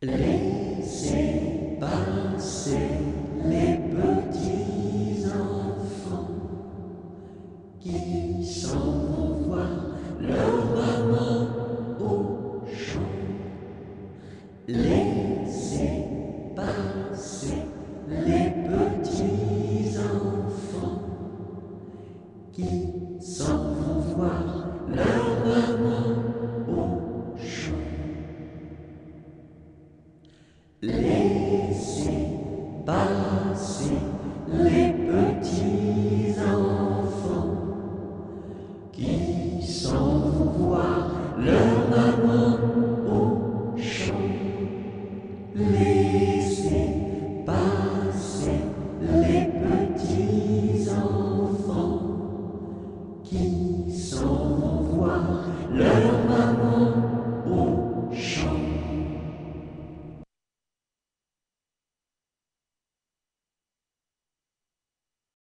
Laissez passer les petits enfants qui s'en vont voir leur maman au champ. Laissez passer les petits enfants qui s'en vont voir leur maman au champ. Laissez passer les petits enfants qui s'en vont voir leur maman au champ. Laissez passer les petits enfants qui s'en vont voir leur